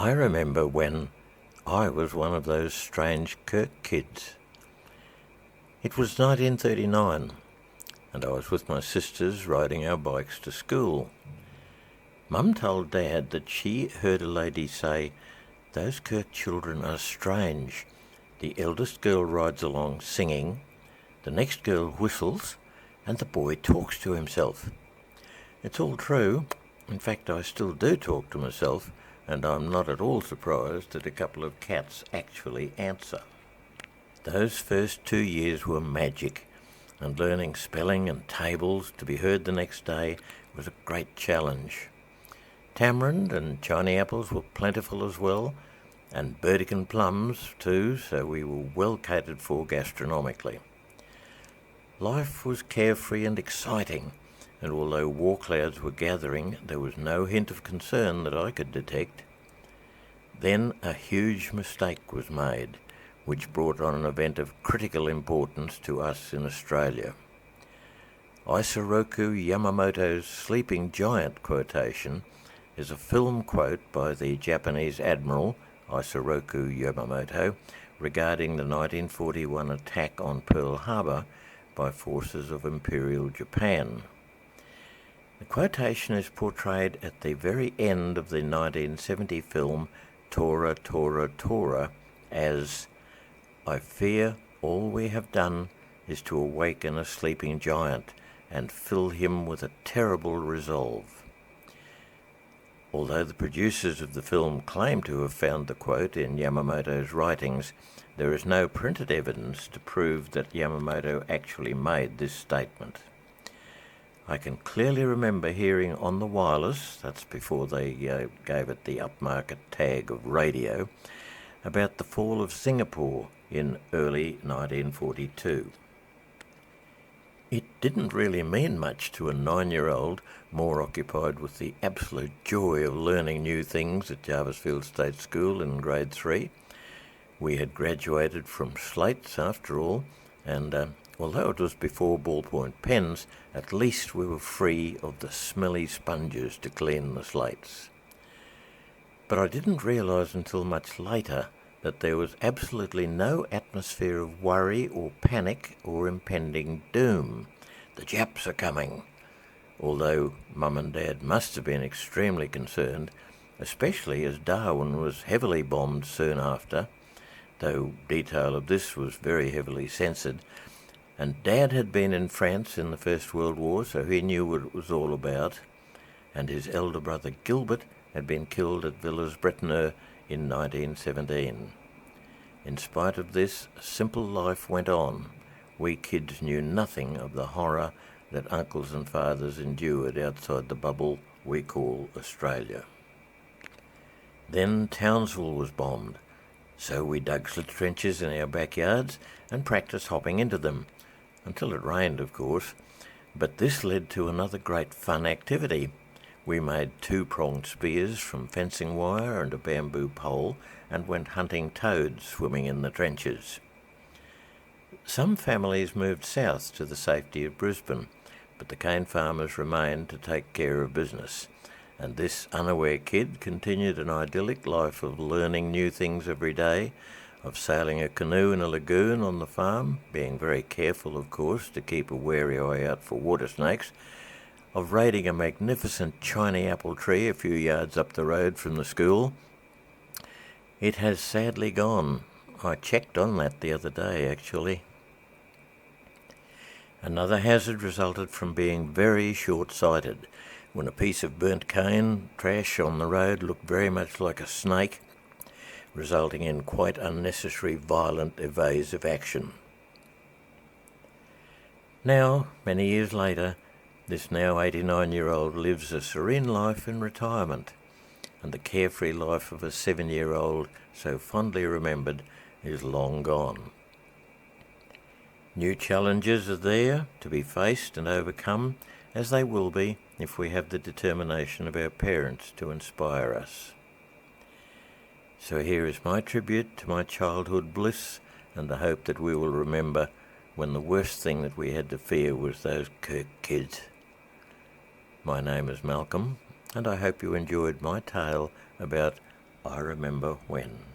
I remember when I was one of those strange Kirk kids. It was 1939, and I was with my sisters riding our bikes to school. Mum told Dad that she heard a lady say, "Those Kirk children are strange. The eldest girl rides along singing, the next girl whistles, and the boy talks to himself." It's all true. In fact, I still do talk to myself, and I'm not at all surprised that a couple of cats actually answer. Those first 2 years were magic, and learning spelling and tables to be heard the next day was a great challenge. Tamarind and Chinese apples were plentiful as well, and Burdekin plums too, so we were well catered for gastronomically. Life was carefree and exciting, and although war clouds were gathering, there was no hint of concern that I could detect. Then a huge mistake was made, which brought on an event of critical importance to us in Australia. Isoroku Yamamoto's sleeping giant quotation is a film quote by the Japanese Admiral Isoroku Yamamoto regarding the 1941 attack on Pearl Harbor by forces of Imperial Japan. The quotation is portrayed at the very end of the 1970 film Tora, Tora, Tora as, "I fear all we have done is to awaken a sleeping giant and fill him with a terrible resolve." Although the producers of the film claim to have found the quote in Yamamoto's writings, there is no printed evidence to prove that Yamamoto actually made this statement. I can clearly remember hearing on the wireless, that's before they gave it the upmarket tag of radio, about the fall of Singapore in early 1942. It didn't really mean much to a 9-year-old more occupied with the absolute joy of learning new things at Jarvisfield State School in grade 3. We had graduated from slates after all, and although it was before ballpoint pens, at least we were free of the smelly sponges to clean the slates. But I didn't realise until much later that there was absolutely no atmosphere of worry or panic or impending doom. The Japs are coming. Although Mum and Dad must have been extremely concerned, especially as Darwin was heavily bombed soon after, though detail of this was very heavily censored, and Dad had been in France in the First World War, so he knew what it was all about, and his elder brother Gilbert had been killed at Villers-Bretonneux in 1917. In spite of this, a simple life went on. We kids knew nothing of the horror that uncles and fathers endured outside the bubble we call Australia. Then Townsville was bombed, so we dug slit trenches in our backyards and practiced hopping into them, until it rained, of course. But this led to another great fun activity. We made 2-pronged spears from fencing wire and a bamboo pole and went hunting toads swimming in the trenches. Some families moved south to the safety of Brisbane, but the cane farmers remained to take care of business, and this unaware kid continued an idyllic life of learning new things every day, of sailing a canoe in a lagoon on the farm, being very careful, of course, to keep a wary eye out for water snakes, of raiding a magnificent Chinese apple tree a few yards up the road from the school. It has sadly gone. I checked on that the other day, actually. Another hazard resulted from being very short-sighted, when a piece of burnt cane trash on the road looked very much like a snake, resulting in quite unnecessary violent evasive action. Now, many years later, this now 89-year-old lives a serene life in retirement, and the carefree life of a 7-year-old so fondly remembered is long gone. New challenges are there to be faced and overcome, as they will be if we have the determination of our parents to inspire us. So here is my tribute to my childhood bliss and the hope that we will remember when the worst thing that we had to fear was those Kirk kids. My name is Malcolm, and I hope you enjoyed my tale about I remember when.